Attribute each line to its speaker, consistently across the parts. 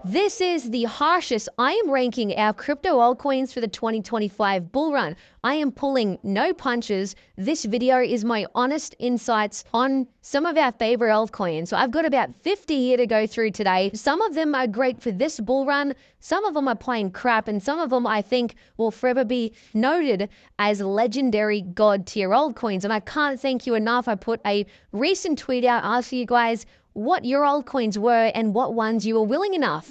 Speaker 1: This is the harshest. I am ranking our crypto altcoins for the 2025 bull run. I am pulling no punches. This video is my honest insights on some of our favorite altcoins. So I've got about 50 here to go through today. Some of them are great for this bull run. Some of them are playing crap, and some of them I think will forever be noted as legendary god tier altcoins. And I can't thank you enough. I put a recent tweet out asking you guys what your altcoins were and what ones you were willing enough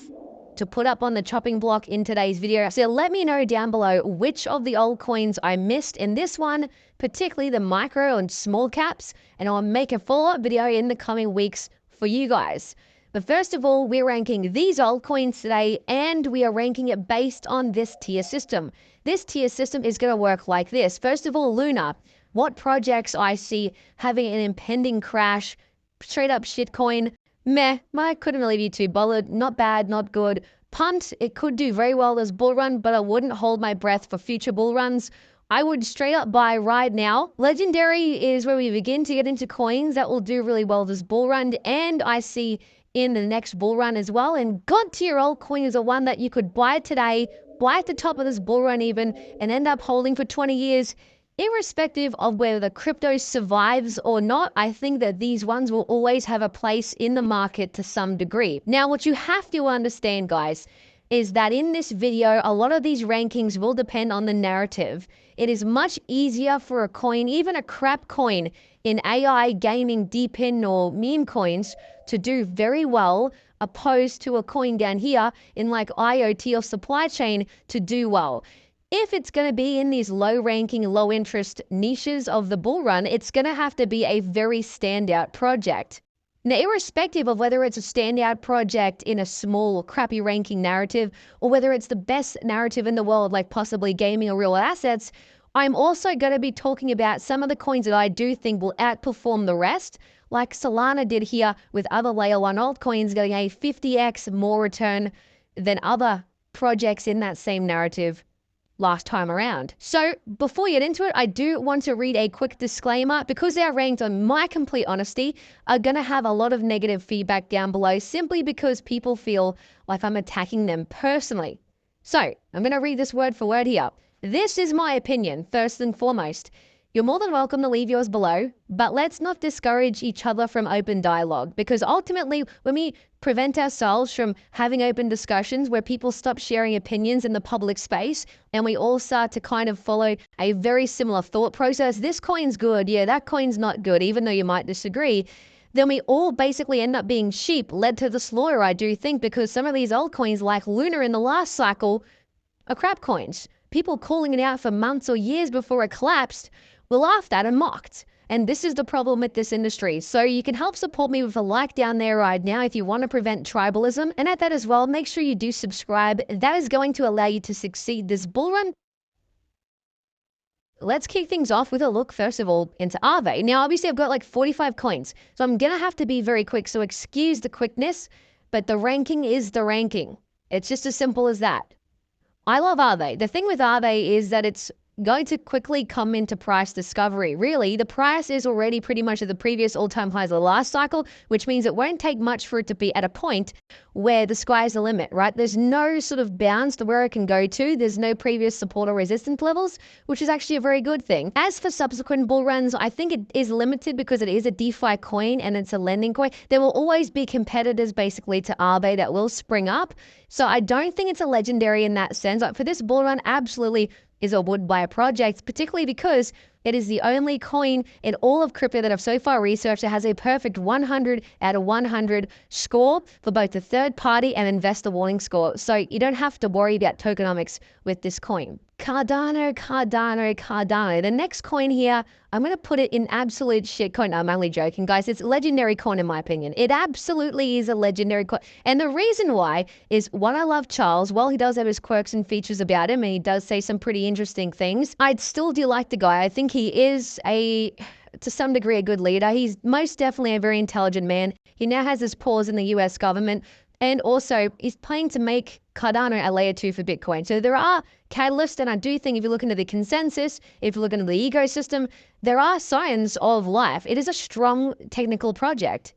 Speaker 1: to put up on the chopping block in today's video. So let me know down below which of the altcoins I missed in this one, particularly the micro and small caps, and I'll make a follow-up video in the coming weeks for you guys. But first of all, we're ranking these altcoins today, and we are ranking it based on this tier system. This tier system is going to work like this. First of all, Luna. What projects I see having an impending crash? Straight up shitcoin. Meh, I couldn't really be too bothered. Not bad, not good. Punt, it could do very well this bull run, but I wouldn't hold my breath for future bull runs. I would straight up buy right now. Legendary is where we begin to get into coins that will do really well this bull run, and I see in the next bull run as well. And god tier altcoin is a one that you could buy today, buy at the top of this bull run even, and end up holding for 20 years. Irrespective of whether the crypto survives or not, I think that these ones will always have a place in the market to some degree. Now, what you have to understand, guys, is that in this video, a lot of these rankings will depend on the narrative. It is much easier for a coin, even a crap coin in AI, gaming, deep-in or meme coins to do very well, opposed to a coin down here in like IoT or supply chain to do well. If it's going to be in these low-ranking, low-interest niches of the bull run, it's going to have to be a very standout project. Now, irrespective of whether it's a standout project in a small, crappy ranking narrative, or whether it's the best narrative in the world, like possibly gaming or real assets, I'm also going to be talking about some of the coins that I do think will outperform the rest, like Solana did here with other layer 1 altcoins getting a 50x more return than other projects in that same narrative last time around. So before we get into it, I do want to read a quick disclaimer because our ranked, on my complete honesty, are going to have a lot of negative feedback down below simply because people feel like I'm attacking them personally. So I'm going to read this word for word here. This is my opinion, first and foremost. You're more than welcome to leave yours below, but let's not discourage each other from open dialogue, because ultimately when we prevent ourselves from having open discussions where people stop sharing opinions in the public space and we all start to kind of follow a very similar thought process, this coin's good, yeah, that coin's not good, even though you might disagree, then we all basically end up being sheep led to the slaughter, I do think, because some of these altcoins like Luna in the last cycle are crap coins. People calling it out for months or years before it collapsed were laughed at and mocked. And this is the problem with this industry. So you can help support me with a like down there right now if you want to prevent tribalism. And at that as well, make sure you do subscribe. That is going to allow you to succeed this bull run. Let's kick things off with a look, first of all, into Aave. Now, obviously, I've got like 45 coins, so I'm going to have to be very quick, so excuse the quickness, but the ranking is the ranking. It's just as simple as that. I love Aave. The thing with Aave is that it's going to quickly come into price discovery. Really, the price is already pretty much at the previous all-time highs of the last cycle, which means it won't take much for it to be at a point where the sky's the limit, right? There's no sort of bounds to where it can go to. There's no previous support or resistance levels, which is actually a very good thing. As for subsequent bull runs, I think it is limited because it is a DeFi coin and it's a lending coin. There will always be competitors basically to Aave that will spring up. So I don't think it's a legendary in that sense. Like for this bull run, absolutely is a would buy a project, particularly because it is the only coin in all of crypto that I've so far researched that has a perfect 100 out of 100 score for both the third party and investor warning score. So you don't have to worry about tokenomics with this coin. Cardano. The next coin here, I'm going to put it in absolute shit coin. No, I'm only joking, guys. It's a legendary coin in my opinion. It absolutely is a legendary coin. And the reason why is, one, I love Charles. While he does have his quirks and features about him, and he does say some pretty interesting things, I still do like the guy. I think he is to some degree, a good leader. He's most definitely a very intelligent man. He now has his paws in the US government. And also, he's planning to make Cardano a layer 2 for Bitcoin. So there are catalysts, and I do think if you look into the consensus, if you look into the ecosystem, there are signs of life. It is a strong technical project.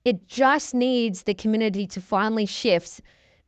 Speaker 1: It just needs the community to finally shift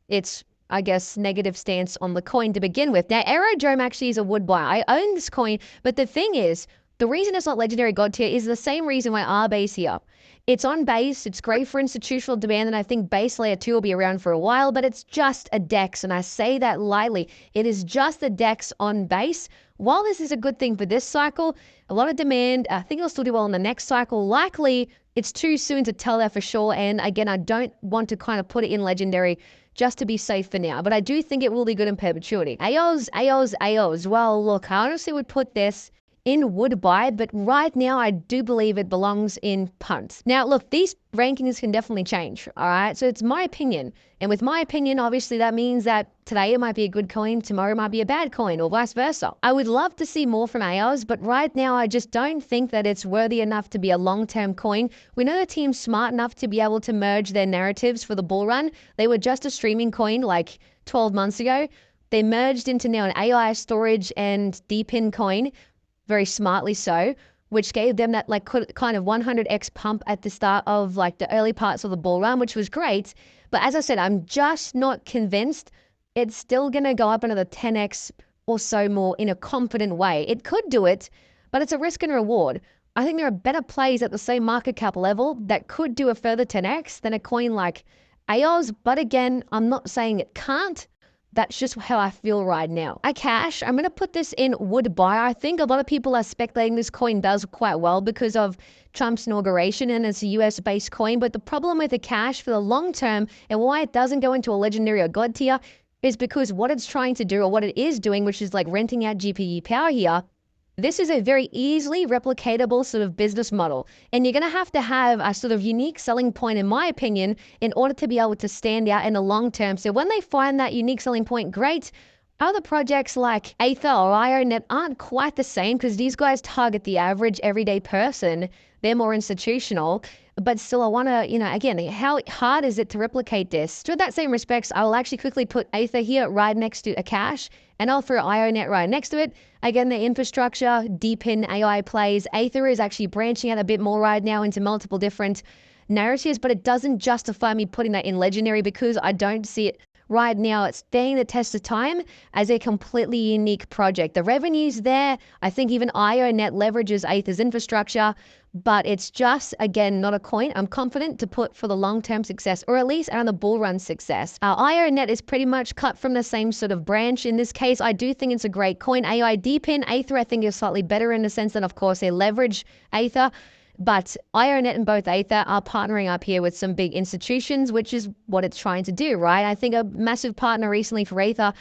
Speaker 1: its, I guess, negative stance on the coin to begin with. Now, Aerodrome actually is a wood buy. I own this coin, but the thing is, the reason it's not legendary god tier is the same reason why RBase here. It's on base, it's great for institutional demand, and I think base layer 2 will be around for a while, but it's just a DEX, and I say that lightly. It is just a DEX on base. While this is a good thing for this cycle, a lot of demand, I think it'll still do well in the next cycle. Likely, it's too soon to tell that for sure, and again, I don't want to kind of put it in legendary just to be safe for now, but I do think it will be good in perpetuity. AOs. Well, look, I honestly would put this in would buy, but right now I do believe it belongs in punt. Now, look, these rankings can definitely change, all right? So it's my opinion. And with my opinion, obviously that means that today it might be a good coin, tomorrow it might be a bad coin, or vice versa. I would love to see more from AOs, but right now I just don't think that it's worthy enough to be a long-term coin. We know the team's smart enough to be able to merge their narratives for the bull run. They were just a streaming coin like 12 months ago. They merged into now an AI storage and DePIN coin, very smartly so, which gave them that like kind of 100x pump at the start of like the early parts of the bull run, which was great. But as I said, I'm just not convinced it's still going to go up another 10x or so more in a confident way. It could do it, but it's a risk and reward. I think there are better plays at the same market cap level that could do a further 10x than a coin like AOS. But again, I'm not saying it can't. That's just how I feel right now. Cash, I'm going to put this in would buy. I think a lot of people are speculating this coin does quite well because of Trump's inauguration and it's a US-based coin. But the problem with the cash for the long term and why it doesn't go into a legendary or god tier is because what it's trying to do or what it is doing, which is like renting out GPU power here, this is a very easily replicatable sort of business model. And you're going to have a sort of unique selling point, in my opinion, in order to be able to stand out in the long term. So when they find that unique selling point, great. Other projects like Aether or IONET aren't quite the same because these guys target the average everyday person. They're more institutional. But still, I want to, again, how hard is it to replicate this? To that same respects, I will actually quickly put Aether here right next to a cash, and I'll throw IONET right next to it. Again, the infrastructure, DePIN, AI plays. Aether is actually branching out a bit more right now into multiple different narratives, but it doesn't justify me putting that in legendary because I don't see it right now. It's staying the test of time as a completely unique project. The revenue's there. I think even IONET leverages Aether's infrastructure, but it's just, again, not a coin I'm confident to put for the long-term success, or at least on the bull run success. IONET is pretty much cut from the same sort of branch. In this case, I do think it's a great coin. AI DePIN, Aether, I think is slightly better in the sense that, of course, they leverage Aether. But IONET and both Aether are partnering up here with some big institutions, which is what it's trying to do, right? I think a massive partner recently for Aether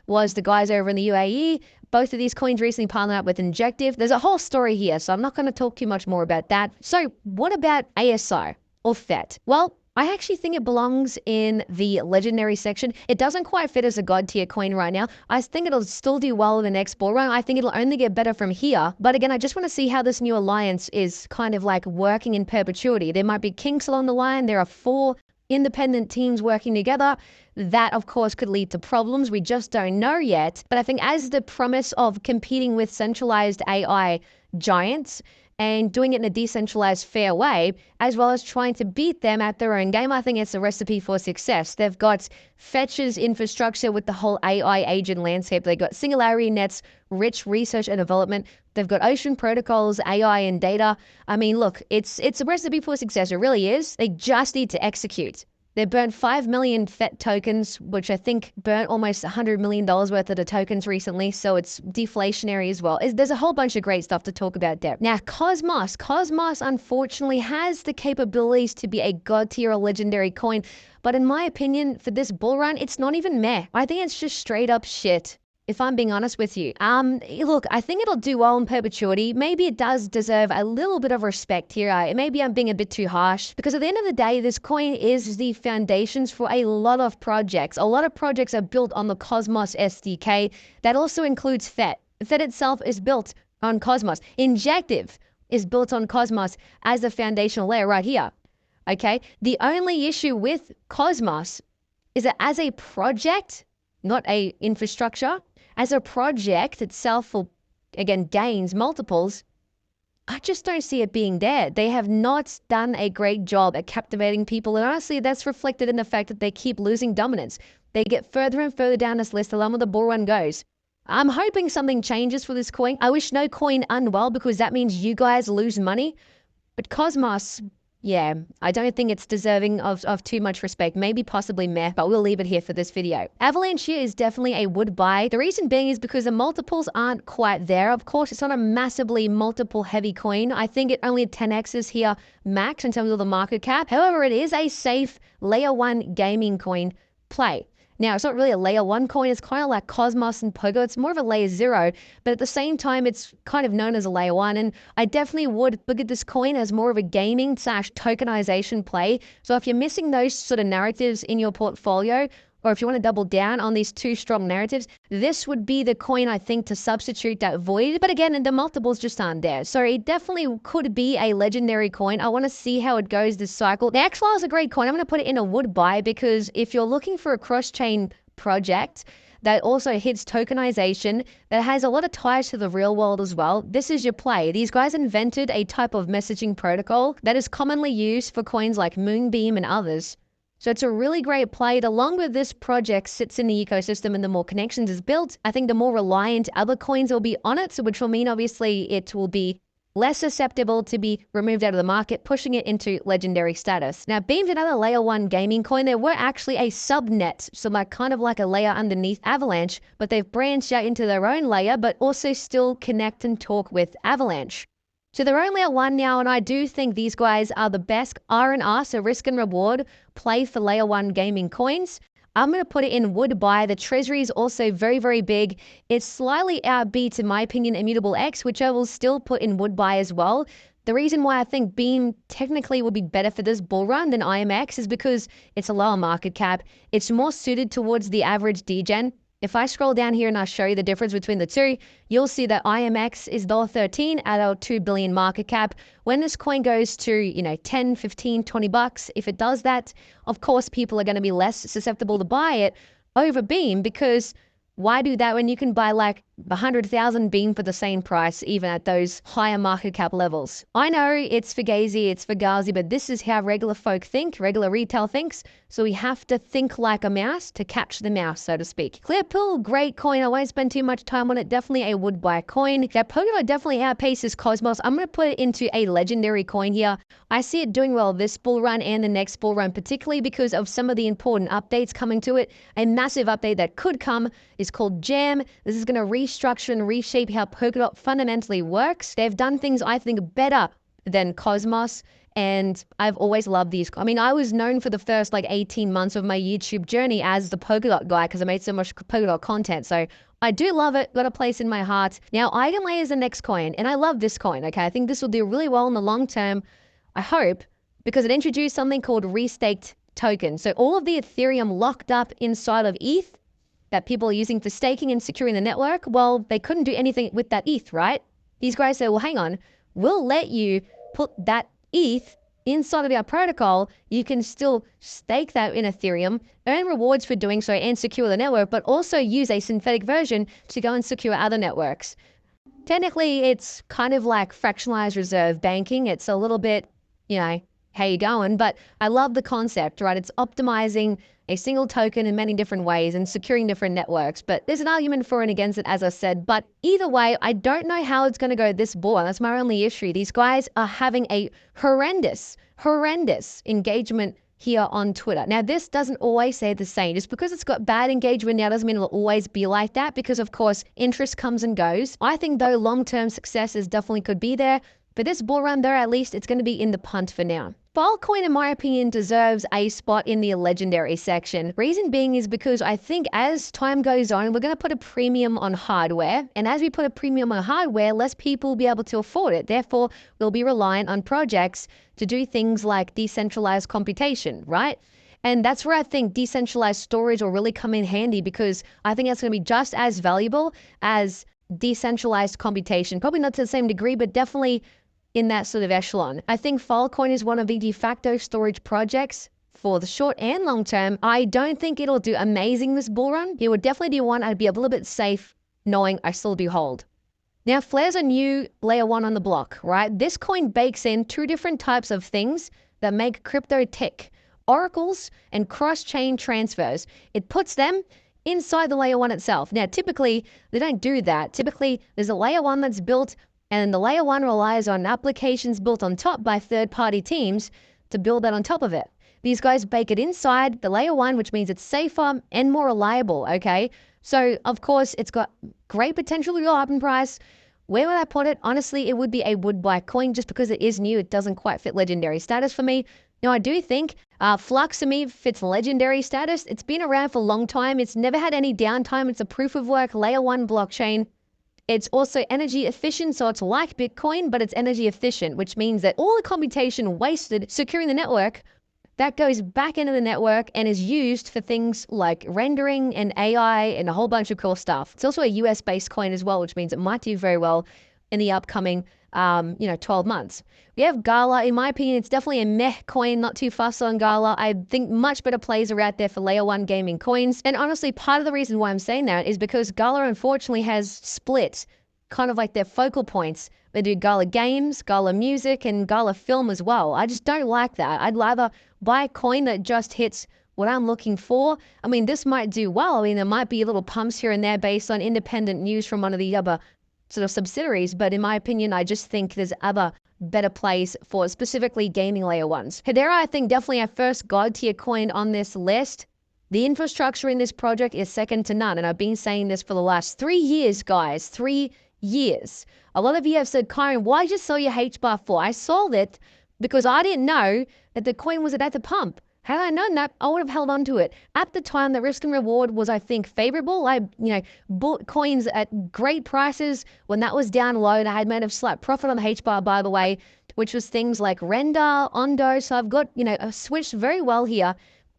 Speaker 1: was the guys over in the UAE. Both of these coins recently partnered up with Injective. There's a whole story here, so I'm not going to talk too much more about that. So what about ASI or FET? Well, I actually think it belongs in the legendary section. It doesn't quite fit as a god tier coin right now. I think it'll still do well in the next bull run. I think it'll only get better from here. But again, I just want to see how this new alliance is kind of like working in perpetuity. There might be kinks along the line. There are 4 independent teams working together. That, of course, could lead to problems. We just don't know yet. But I think as the promise of competing with centralized AI giants and doing it in a decentralized, fair way, as well as trying to beat them at their own game, I think it's a recipe for success. They've got Fetch's infrastructure with the whole AI agent landscape. They've got Singularity Net's rich research and development. They've got Ocean Protocols, AI and data. I mean, look, it's a recipe for success. It really is. They just need to execute. They burnt 5 million FET tokens, which I think burnt almost $100 million worth of the tokens recently. So it's deflationary as well. There's a whole bunch of great stuff to talk about there. Now, Cosmos unfortunately has the capabilities to be a god tier or legendary coin. But in my opinion, for this bull run, it's not even meh. I think it's just straight up shit, if I'm being honest with you. Look, I think it'll do well in perpetuity. Maybe it does deserve a little bit of respect here. Maybe I'm being a bit too harsh because at the end of the day, this coin is the foundations for a lot of projects. A lot of projects are built on the Cosmos SDK. That also includes FET. FET itself is built on Cosmos. Injective is built on Cosmos as the foundational layer right here. Okay. The only issue with Cosmos is that as a project, not a infrastructure, as a project itself will, again, gains multiples, I just don't see it being there. They have not done a great job at captivating people. And honestly, that's reflected in the fact that they keep losing dominance. they get further and further down this list the longer the bull run goes. I'm hoping something changes for this coin. I wish no coin unwell because that means you guys lose money. But Cosmos, yeah, I don't think it's deserving of too much respect. Maybe possibly meh, but we'll leave it here for this video. Avalanche here is definitely a would buy. The reason being is because the multiples aren't quite there. Of course, it's not a massively multiple heavy coin. I think it only 10x's here max in terms of the market cap. However, it is a safe layer 1 gaming coin play. Now, it's not really a layer 1 coin. It's kind of like Cosmos and Pogo. It's more of a layer 0, but at the same time, it's kind of known as a layer 1. And I definitely would look at this coin as more of a gaming / tokenization play. So if you're missing those sort of narratives in your portfolio, or if you want to double down on these two strong narratives, this would be the coin, I think, to substitute that void. But again, the multiples just aren't there. So it definitely could be a legendary coin. I want to see how it goes this cycle. The XLR is a great coin. I'm going to put it in a would buy because if you're looking for a cross-chain project that also hits tokenization, that has a lot of ties to the real world as well, this is your play. These guys invented a type of messaging protocol that is commonly used for coins like Moonbeam and others. So it's a really great play. The longer this project sits in the ecosystem and the more connections is built, I think the more reliant other coins will be on it. So which will mean obviously it will be less susceptible to be removed out of the market, pushing it into legendary status. Now, Beam's another layer 1 gaming coin. They were actually a subnet, so like kind of like a layer underneath Avalanche, but they've branched out into their own layer, but also still connect and talk with Avalanche. So they're only at 1 now, and I do think these guys are the best R&R, so risk and reward, play for layer 1 gaming coins. I'm going to put it in would buy. The treasury is also very, very big. It slightly outbeats, in my opinion, Immutable X, which I will still put in would buy as well. The reason why I think Beam technically would be better for this bull run than IMX is because it's a lower market cap. It's more suited towards the average degen. If I scroll down here and I show you the difference between the two, you'll see that IMX is $13 at our 2 billion market cap. When this coin goes to, 10, 15, 20 bucks, if it does that, of course, people are going to be less susceptible to buy it over Beam because why do that when you can buy like 100,000 Beam for the same price, even at those higher market cap levels? I know it's fugazi, it's fugazi, but this is how regular folk think, regular retail thinks. So we have to think like a mouse to catch the mouse, so to speak. Clearpool, great coin. I won't spend too much time on it. Definitely a would buy coin. That Pogo definitely outpaces Cosmos. I'm going to put it into a legendary coin here. I see it doing well this bull run and the next bull run, particularly because of some of the important updates coming to it. A massive update that could come is called Jam. This is going to restructure and reshape how Polkadot fundamentally works. They've done things, I think, better than Cosmos. And I've always loved these. I mean, I was known for the first 18 months of my YouTube journey as the Polkadot guy because I made so much Polkadot content. So I do love it. Got a place in my heart. Now, Eigenlayer is the next coin. And I love this coin. Okay, I think this will do really well in the long term. I hope, because it introduced something called restaked token. So all of the Ethereum locked up inside of ETH that people are using for staking and securing the network, well, they couldn't do anything with that ETH, right? These guys say, well, hang on, we'll let you put that ETH inside of our protocol. You can still stake that in Ethereum, earn rewards for doing so and secure the network, but also use a synthetic version to go and secure other networks. Technically, it's kind of like fractionalized reserve banking. It's a little bit, how you going? But I love the concept, right? It's optimizing a single token in many different ways and securing different networks. But there's an argument for and against it, as I said. But either way, I don't know how it's going to go this bull. That's my only issue. These guys are having a horrendous engagement here on Twitter. Now, this doesn't always say the same. Just because it's got bad engagement now doesn't mean it'll always be like that, because of course, interest comes and goes. I think though long-term successes definitely could be there. For this bull run though, at least it's going to be in the punt for now. Altcoin, in my opinion, deserves a spot in the legendary section. Reason being is because I think as time goes on, we're going to put a premium on hardware. And as we put a premium on hardware, less people will be able to afford it. Therefore, we'll be reliant on projects to do things like decentralized computation, right? And that's where I think decentralized storage will really come in handy, because I think that's going to be just as valuable as decentralized computation. Probably not to the same degree, but definitely in that sort of echelon. I think Filecoin is one of the de facto storage projects for the short and long term. I don't think it'll do amazing this bull run. It would definitely do one I'd be a little bit safe knowing I still do hold. Now, Flare's a new layer one on the block, right? This coin bakes in two different types of things that make crypto tick. oracles and cross-chain transfers. It puts them inside the layer one itself. Now, typically, they don't do that. Typically, there's a layer one that's built, and the layer one relies on applications built on top by third-party teams to build that on top of it. These guys bake it inside the layer one, which means it's safer and more reliable, okay? So, of course, it's got great potential to go up in price. Where would I put it? Honestly, it would be a would buy coin just because it is new. It doesn't quite fit legendary status for me. Now, I do think Flux to me fits legendary status. It's been around for a long time. It's never had any downtime. It's a proof of work layer one blockchain. It's also energy efficient, so it's like Bitcoin, but it's energy efficient, which means that all the computation wasted securing the network, that goes back into the network and is used for things like rendering and AI and a whole bunch of cool stuff. It's also a US-based coin as well, which means it might do very well in the upcoming 12 months. We have Gala. In my opinion, it's definitely a meh coin, not too fussed on Gala. I think much better plays are out there for layer one gaming coins. And honestly, part of the reason why I'm saying that is because Gala unfortunately has split kind of like their focal points. They do Gala games, Gala music, and Gala film as well. I just don't like that. I'd rather buy a coin that just hits what I'm looking for. I mean, this might do well. I mean, there might be little pumps here and there based on independent news from one of the other sort of subsidiaries, but in my opinion, I just think there's other better plays for specifically gaming layer ones. Hedera, I think, definitely our first god tier coin on this list. The infrastructure in this project is second to none, and I've been saying this for the last 3 years, guys. 3 years. A lot of you have said, Kyron, why did you sell your H-bar for? I sold it because I didn't know that the coin was at the pump. Had I known that, I would have held on to it. At the time, the risk and reward was, I think, favorable. I, bought coins at great prices when that was down low, and I had made a slight profit on the H-bar, by the way, which was things like Render, Ondo. So I've got, switched very well here.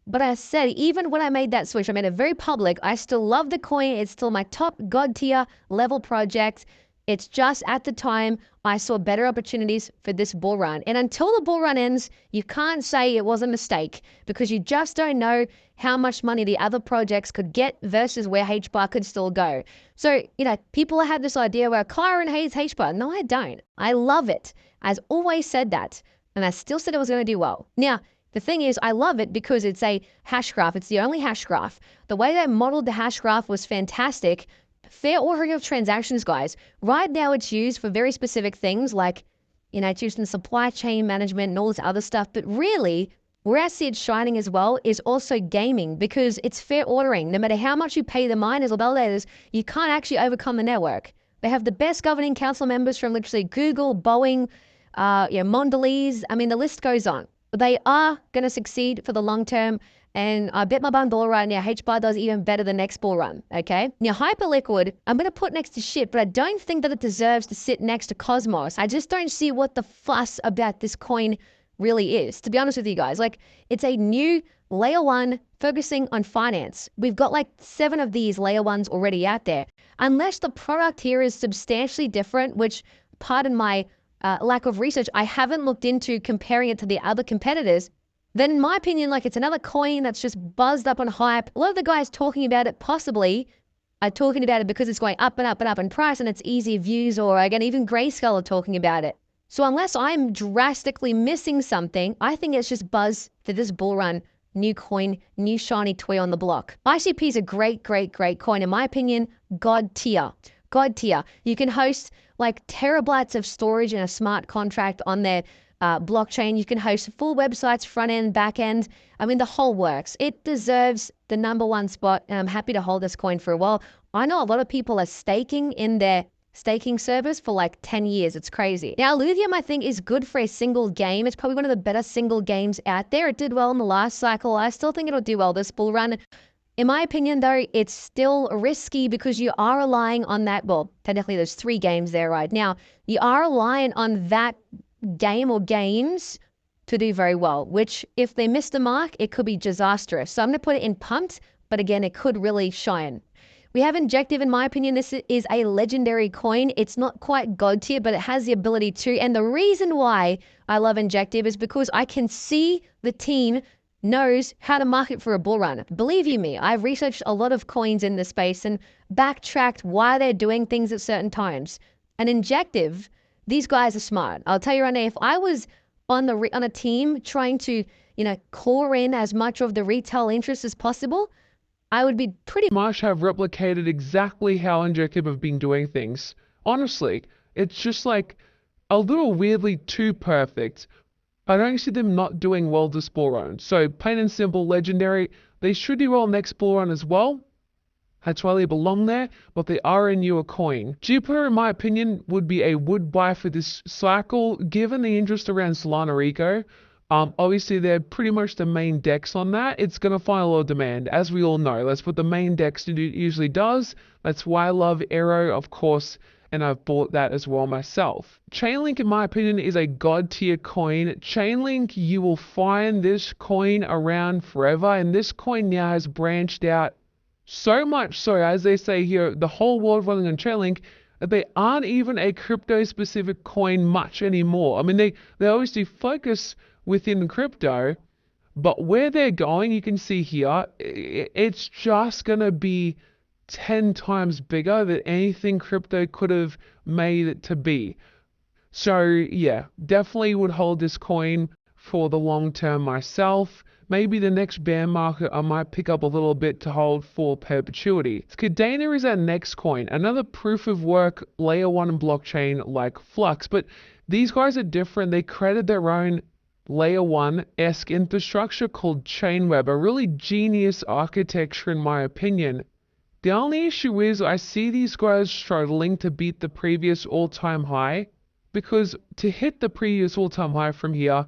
Speaker 1: But I said, even when I made that switch, I made it very public. I still love the coin. It's still my top god tier level project. It's just at the time I saw better opportunities for this bull run. And until the bull run ends, you can't say it was a mistake because you just don't know how much money the other projects could get versus where H-bar could still go. So, people have this idea where Kyron hates H-bar. No, I don't. I love it. I've always said that. And I still said it was going to do well. Now, the thing is, I love it because it's a hash graph. It's the only hash graph. The way they modeled the hash graph was fantastic. Fair ordering of transactions, guys. Right now it's used for very specific things like, it's used in supply chain management and all this other stuff. But really, where I see it shining as well is also gaming because it's fair ordering. No matter how much you pay the miners or validators, you can't actually overcome the network. They have the best governing council members from literally Google, Boeing, Mondelez. I mean, the list goes on. They are going to succeed for the long term. And I bet my bundle right now, H-bar does even better the next bull run, okay? Now, Hyperliquid, I'm going to put next to shit, but I don't think that it deserves to sit next to Cosmos. I just don't see what the fuss about this coin really is, to be honest with you guys. It's a new layer one focusing on finance. We've got 7 of these layer ones already out there. Unless the product here is substantially different, which, pardon my lack of research, I haven't looked into comparing it to the other competitors, then in my opinion, it's another coin that's just buzzed up on hype. A lot of the guys talking about it possibly are talking about it because it's going up and up and up in price and it's easy views, or again, even Grayscale are talking about it. So unless I'm drastically missing something, I think it's just buzz for this bull run. New coin, new shiny toy on the block. ICP is a great, great, great coin. In my opinion, god tier. God tier. You can host terabytes of storage in a smart contract on their blockchain. You can host full websites, front end, back end. I mean, the whole works. It deserves the #1 spot, and I'm happy to hold this coin for a while. I know a lot of people are staking in their staking service for 10 years. It's crazy. Now, Lithium, I think, is good for a single game. It's probably one of the better single games out there. It did well in the last cycle. I still think it'll do well this bull run. In my opinion, though, it's still risky because you are relying on that. Well, technically, there's 3 games there right now. You are relying on that game or games to do very well, which if they miss the mark, it could be disastrous. So I'm going to put it in pumped, but again, it could really shine. We have Injective. In my opinion, this is a legendary coin. It's not quite god tier, but it has the ability to. And the reason why I love Injective is because I can see the team knows how to market for a bull run. Believe you me, I've researched a lot of coins in this space and backtracked why they're doing things at certain times. And Injective, these guys are smart. I'll tell you right now, if I was on a team trying to, core in as much of the retail interest as possible, I would be pretty
Speaker 2: much have replicated exactly how Injective have been doing things. Honestly, it's just like a little weirdly too perfect. I don't see them not doing well this bull run. So plain and simple, legendary. They should do well next bull run as well. That's why they belong there, but they are a newer coin. Jupiter, in my opinion, would be a would buy for this cycle, given the interest around Solana Rico. Obviously, they're pretty much the main DEX on that. It's going to find a lot of demand, as we all know. That's what the main DEX usually does. That's why I love Aero, of course, and I've bought that as well myself. Chainlink, in my opinion, is a god tier coin. Chainlink, you will find this coin around forever, and this coin now has branched out so much so, as they say here, the whole world running on Chainlink, that they aren't even a crypto-specific coin much anymore. I mean, they obviously focus within crypto, but where they're going, you can see here, it's just going to be 10 times bigger than anything crypto could have made it to be. So yeah, definitely would hold this coin for the long term myself. Maybe the next bear market I might pick up a little bit to hold for perpetuity. Cardano is our next coin, another proof of work layer 1 blockchain like Flux, but these guys are different. They created their own layer 1-esque infrastructure called Chainweb, a really genius architecture in my opinion. The only issue is I see these guys struggling to beat the previous all-time high, because to hit the previous all-time high from here,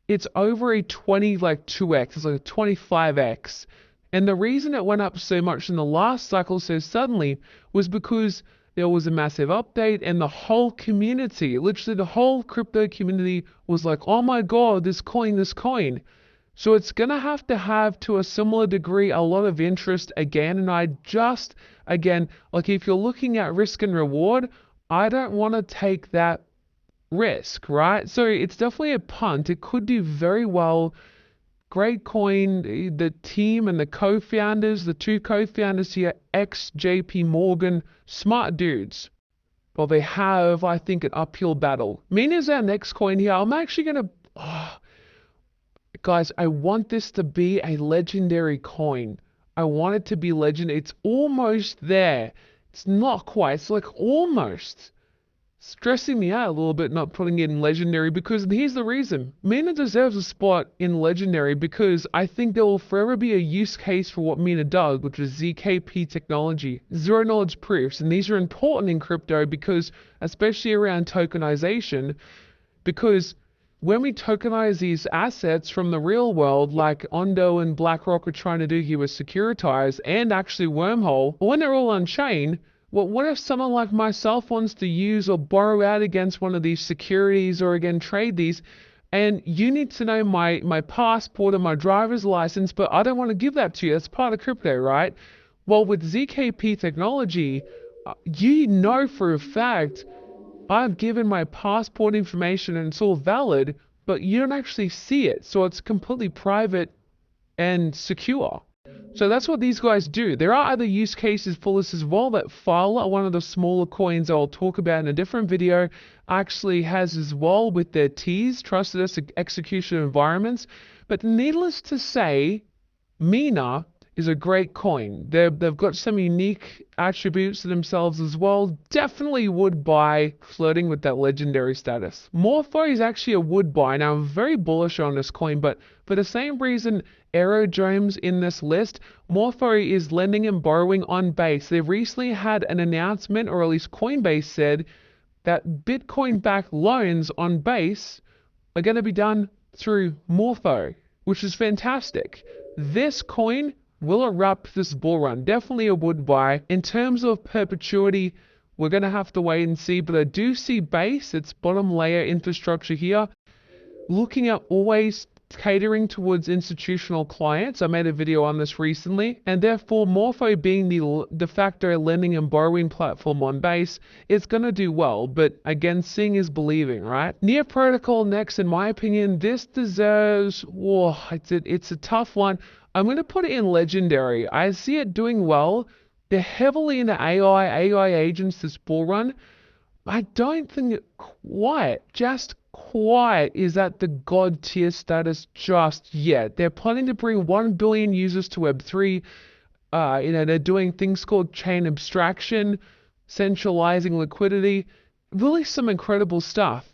Speaker 2: it's over a 2x, it's like a 25x. And the reason it went up so much in the last cycle so suddenly was because there was a massive update and the whole community, literally the whole crypto community was like, oh my god, this coin. So it's going to have to a similar degree a lot of interest again. And like if you're looking at risk and reward, I don't want to take that risk, right? So it's definitely a punt. It could do very well. Great coin. The team and the co-founders, the two co-founders here, ex-JP Morgan, smart dudes. Well, they have, I think, an uphill battle. Mina's our next coin here. I'm actually going to... guys, I want this to be a legendary coin. I want it to be legendary. It's almost there. It's not quite. It's like almost. Stressing me out a little bit not putting it in legendary, because here's the reason. Mina deserves a spot in legendary because I think there will forever be a use case for what Mina does, which is ZKP technology, zero knowledge proofs. And these are important in crypto because, especially around tokenization, because when we tokenize these assets from the real world, like Ondo and BlackRock are trying to do here with Securitize and actually Wormhole, when they're all on chain, well, what if someone like myself wants to use or borrow out against one of these securities or again trade these, and you need to know my passport and my driver's license, but I don't want to give that to you. That's part of crypto, right? Well, with ZKP technology, you know for a fact I've given my passport information and it's all valid, but you don't actually see it. So it's completely private and secure. So that's what these guys do. There are other use cases for this as well. That File, one of the smaller coins I'll talk about in a different video, actually has as well with their T's, trusted execution environments. But needless to say, Mina is a great coin. They've got some unique attributes to themselves as well. Definitely would buy, flirting with that legendary status. Morpho is actually a would buy. Now I'm very bullish on this coin, but for the same reason Aerodrome's in this list, Morpho is lending and borrowing on Base. They recently had an announcement, or at least Coinbase said, that Bitcoin-backed loans on Base are going to be done through Morpho, which is fantastic. This coin will erupt this bull run. Definitely a would buy. In terms of perpetuity, we're going to have to wait and see, but I do see Base, its bottom layer infrastructure here, looking at always catering towards institutional clients. I made a video on this recently, and therefore Morpho being the de facto lending and borrowing platform on Base, it's going to do well. But again, seeing is believing, right? Near Protocol next, in my opinion. This deserves, it's a tough one. I'm going to put it in legendary. I see it doing well. They're heavily into AI agents this bull run. I don't think it just quite is at the god tier status just yet. They're planning to bring 1 billion users to Web3. They're doing things called chain abstraction, centralizing liquidity, really some incredible stuff.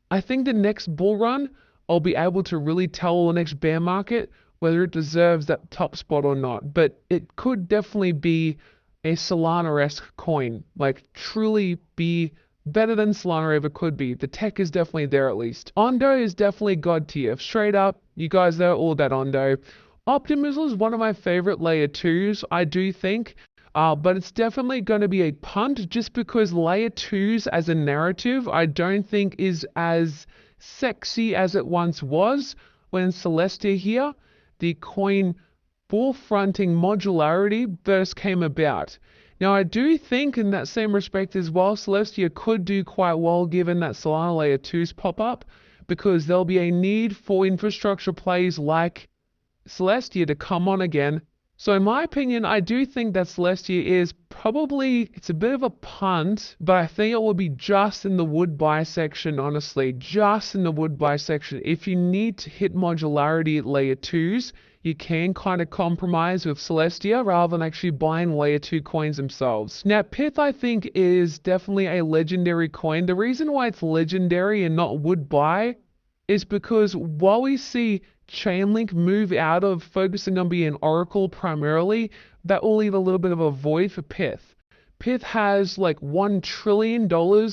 Speaker 2: I think the next bull run, I'll be able to really tell the next bear market whether it deserves that top spot or not. But it could definitely be a Solana-esque coin, like truly be better than Solana ever could be. The tech is definitely there at least. Ondo is definitely god tier. Straight up, you guys know all that Ondo. Optimism is one of my favorite layer 2s, I do think. But it's definitely going to be a punt just because layer 2s as a narrative I don't think is as sexy as it once was when Celestia here, the coin forefronting modularity first came about. Now I do think in that same respect as well, Celestia could do quite well given that Solana layer 2s pop up, because there'll be a need for infrastructure plays like Celestia to come on again. So in my opinion, I do think that Celestia is probably, it's a bit of a punt, but I think it will be just in the would buy section, honestly, just in the would buy section. If you need to hit modularity at layer 2s, you can kind of compromise with Celestia rather than actually buying layer 2 coins themselves. Now, Pyth, I think, is definitely a legendary coin. The reason why it's legendary and not would buy is because while we see Chainlink move out of focusing on being Oracle primarily, that will leave a little bit of a void for Pyth. Pyth has like $1 trillion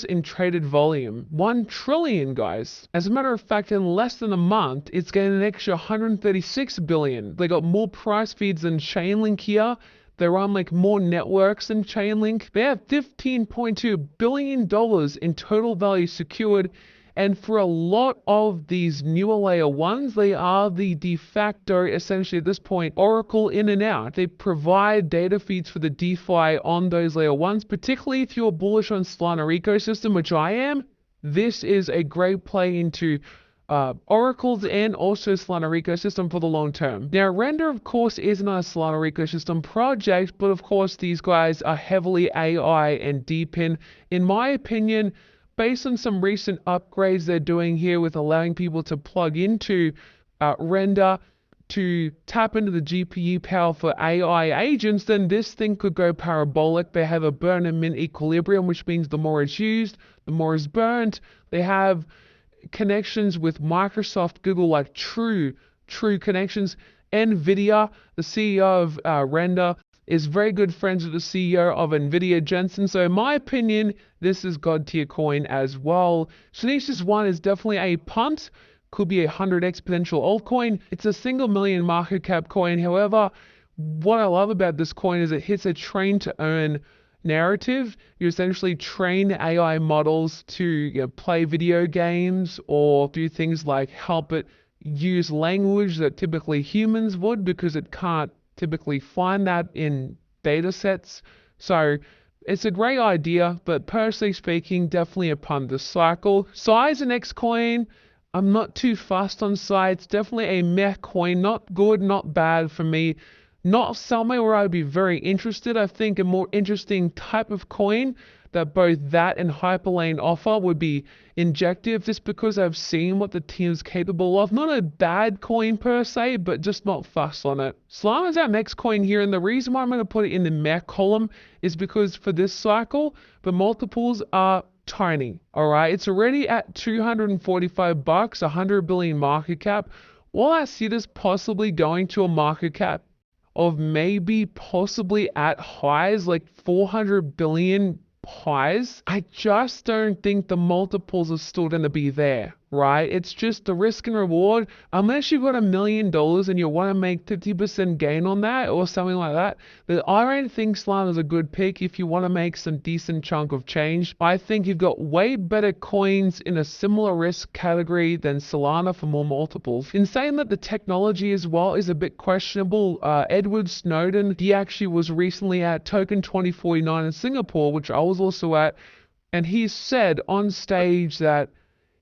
Speaker 2: in traded volume. 1 trillion, guys. As a matter of fact, in less than a month, it's getting an extra 136 billion. They got more price feeds than Chainlink here. They're on like more networks than Chainlink. They have $15.2 billion in total value secured. And for a lot of these newer layer 1s, they are the de facto, essentially at this point, Oracle in and out. They provide data feeds for the DeFi on those layer 1s, particularly if you're bullish on Solana ecosystem, which I am. This is a great play into Oracle's and also Solana ecosystem for the long term. Now, Render, of course, isn't a Solana ecosystem project, but of course, these guys are heavily AI and deep in my opinion, based on some recent upgrades they're doing here with allowing people to plug into Render to tap into the GPU power for AI agents, then this thing could go parabolic. They have a burn and mint equilibrium, which means the more it's used, the more is burnt. They have connections with Microsoft, Google, like true connections. NVIDIA, the CEO of Render, is very good friends with the CEO of NVIDIA, Jensen. So in my opinion, this is god tier coin as well. Shanice's one is definitely a punt. Could be a 100x potential altcoin. It's a single million market cap coin. However, what I love about this coin is it hits a train to earn narrative. You essentially train AI models to play video games or do things like help it use language that typically humans would, because it can't typically find that in data sets. So it's a great idea, but personally speaking, definitely a punt this cycle. Size and X coin, I'm not too fussed on size. It's definitely a meh coin, not good, not bad for me. Not somewhere where I'd be very interested. I think a more interesting type of coin that both that and Hyperlane offer would be Injective, just because I've seen what the team's capable of. Not a bad coin per se, but just not fussed on it. Solana is our next coin here, and the reason why I'm going to put it in the meh column is because for this cycle, the multiples are tiny, alright? It's already at $245, 100 billion market cap. While I see this possibly going to a market cap of maybe possibly at highs like 400 billion highs, I just don't think the multiples are still going to be there, right? It's just the risk and reward. Unless you've got $1 million and you want to make 50% gain on that or something like that, then I don't think Solana is a good pick if you want to make some decent chunk of change. I think you've got way better coins in a similar risk category than Solana for more multiples. In saying that, the technology as well is a bit questionable. Edward Snowden, he actually was recently at Token 2049 in Singapore, which I was also at, and he said on stage that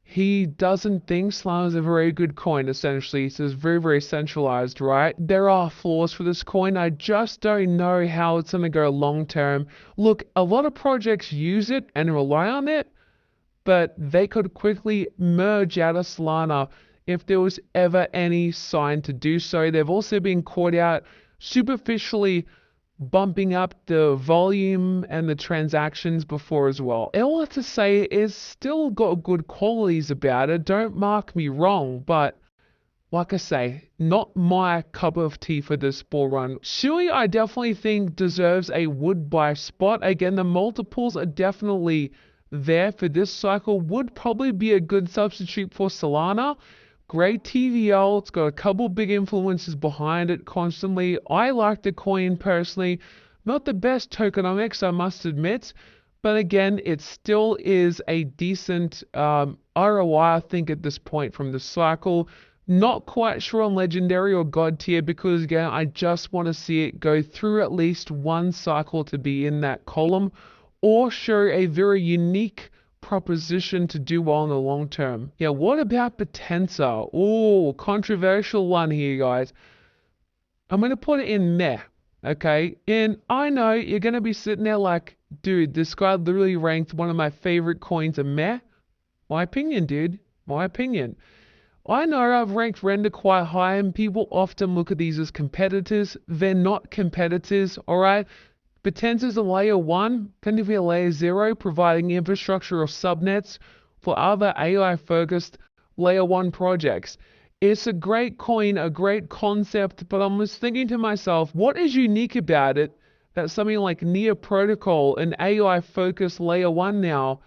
Speaker 2: he doesn't think Solana is a very good coin, essentially. He says very, very centralized, right? There are flaws for this coin. I just don't know how it's going to go long term. Look, a lot of projects use it and rely on it, but they could quickly merge out of Solana if there was ever any sign to do so. They've also been caught out superficially bumping up the volume and the transactions before as well. All I have to say is still got good qualities about it. Don't mark me wrong, but like I say, not my cup of tea for this bull run. Sui, I definitely think deserves a would buy spot. Again, the multiples are definitely there for this cycle. Would probably be a good substitute for Solana. Great TVL. It's got a couple big influences behind it constantly. I like the coin personally. Not the best tokenomics, I must admit. But again, it still is a decent ROI, I think, at this point from the cycle. Not quite sure on legendary or god tier because again, I just want to see it go through at least one cycle to be in that column or show a very unique proposition to do well in the long term. Yeah, what about Potenza? Oh, controversial one here, guys. I'm going to put it in meh, okay? And I know you're going to be sitting there like, dude, this guy literally ranked one of my favorite coins a meh. My opinion, dude. My opinion. I know I've ranked Render quite high and people often look at these as competitors. They're not competitors, alright? Potenza's a layer 1, can be a layer 0, providing infrastructure or subnets for other AI-focused layer 1 projects. It's a great coin, a great concept, but I was thinking to myself, what is unique about it that something like Near Protocol, an AI-focused layer 1 now,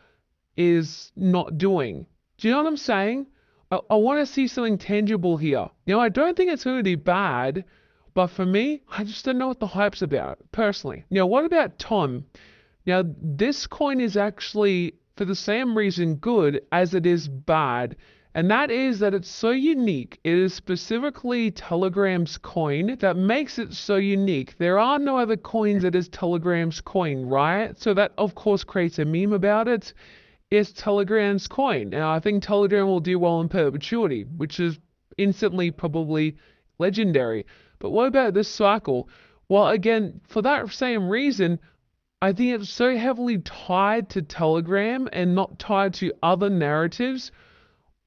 Speaker 2: is not doing? Do you know what I'm saying? I want to see something tangible here. You know, I don't think it's going to be bad, but for me, I just don't know what the hype's about, personally. Now, what about Tom? Now, this coin is actually, for the same reason, good as it is bad. And that is that it's so unique. It is specifically Telegram's coin that makes it so unique. There are no other coins that is Telegram's coin, right? So that, of course, creates a meme about it. It's Telegram's coin. Now, I think Telegram will do well in perpetuity, which is instantly probably legendary. But what about this cycle? Well, again, for that same reason, I think it's so heavily tied to Telegram and not tied to other narratives.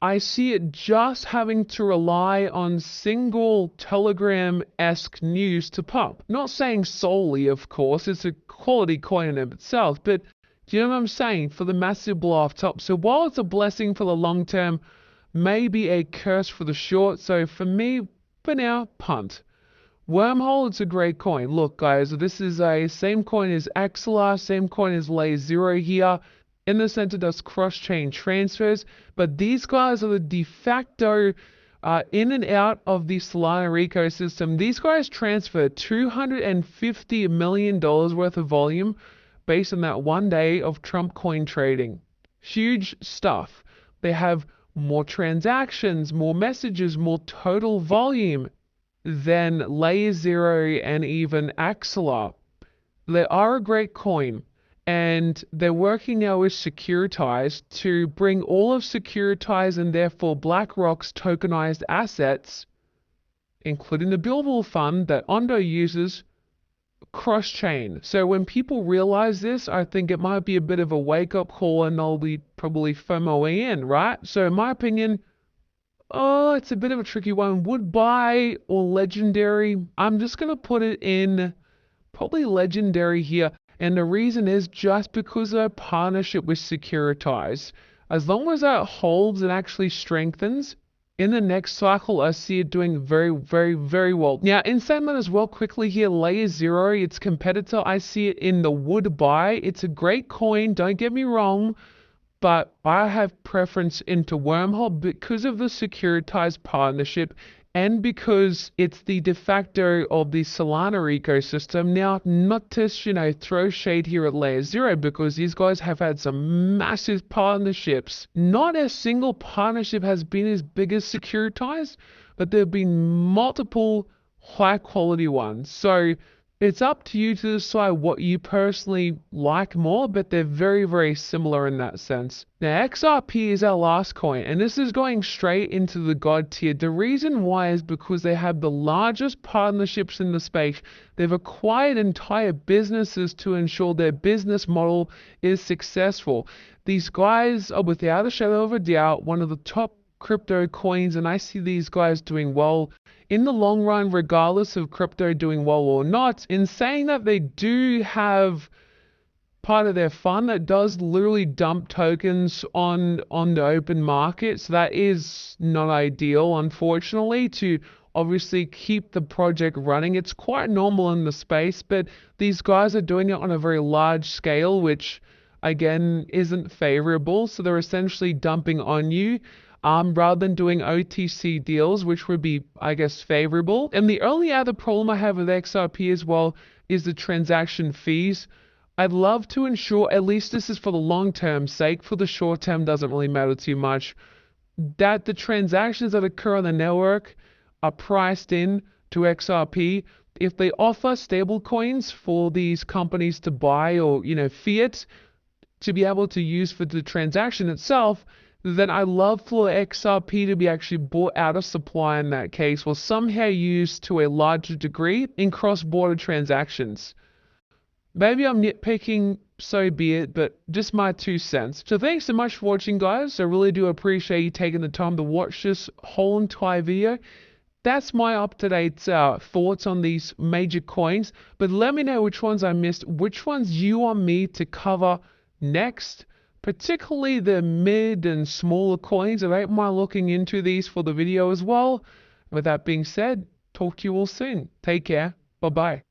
Speaker 2: I see it just having to rely on single Telegram-esque news to pop. Not saying solely, of course, it's a quality coin in of itself, but do you know what I'm saying? For the massive blow off top. So while it's a blessing for the long term, maybe a curse for the short. So for me, for now, punt. Wormhole, it's a great coin. Look, guys, this is a same coin as Axelar, same coin as Layer 0 here. In the center does cross-chain transfers, but these guys are the de facto in and out of the Solana ecosystem. These guys transfer $250 million worth of volume based on that one day of Trump coin trading. Huge stuff. They have more transactions, more messages, more total volume than Layer 0 and even Axelar. They are a great coin, and they're working now with Securitize to bring all of Securitize and therefore BlackRock's tokenized assets, including the Billable Fund that Ondo uses, cross-chain. So when people realize this, I think it might be a bit of a wake-up call and they'll be probably FOMOing in, right? So in my opinion, it's a bit of a tricky one. Would buy or legendary? I'm just going to put it in probably legendary here. And the reason is just because of a partnership with Securitize. As long as that holds and actually strengthens, in the next cycle, I see it doing very, very, very well. Now, in saying that as well, quickly here, Layer 0, its competitor, I see it in the would buy. It's a great coin, don't get me wrong, but I have preference into Wormhole because of the Securitize partnership and because it's the de facto of the Solana ecosystem. Now, not to, throw shade here at Layer 0 because these guys have had some massive partnerships. Not a single partnership has been as big as Securitize, but there have been multiple high quality ones. So It's up to you to decide what you personally like more, but they're very, very similar in that sense. Now, XRP is our last coin, and this is going straight into the God tier. The reason why is because they have the largest partnerships in the space. They've acquired entire businesses to ensure their business model is successful. These guys are, without a shadow of a doubt, one of the top crypto coins, and I see these guys doing well in the long run, regardless of crypto doing well or not. In saying that, they do have part of their fund that does literally dump tokens on the open market, so that is not ideal, unfortunately, to obviously keep the project running. It's quite normal in the space, but these guys are doing it on a very large scale, which again isn't favorable. So they're essentially dumping on you, rather than doing OTC deals, which would be, I guess, favorable. And the only other problem I have with XRP as well is the transaction fees. I'd love to ensure, at least this is for the long-term sake, for the short-term doesn't really matter too much, that the transactions that occur on the network are priced in to XRP. If they offer stable coins for these companies to buy, or, fiat to be able to use for the transaction itself, then I love for XRP to be actually bought out of supply in that case, or somehow used to a larger degree in cross-border transactions. Maybe I'm nitpicking, so be it, but just my 2 cents. So thanks so much for watching, guys. I really do appreciate you taking the time to watch this whole entire video. That's my up-to-date thoughts on these major coins, but let me know which ones I missed, which ones you want me to cover next, particularly the mid and smaller coins. I don't mind looking into these for the video as well. With that being said, talk to you all soon. Take care. Bye-bye.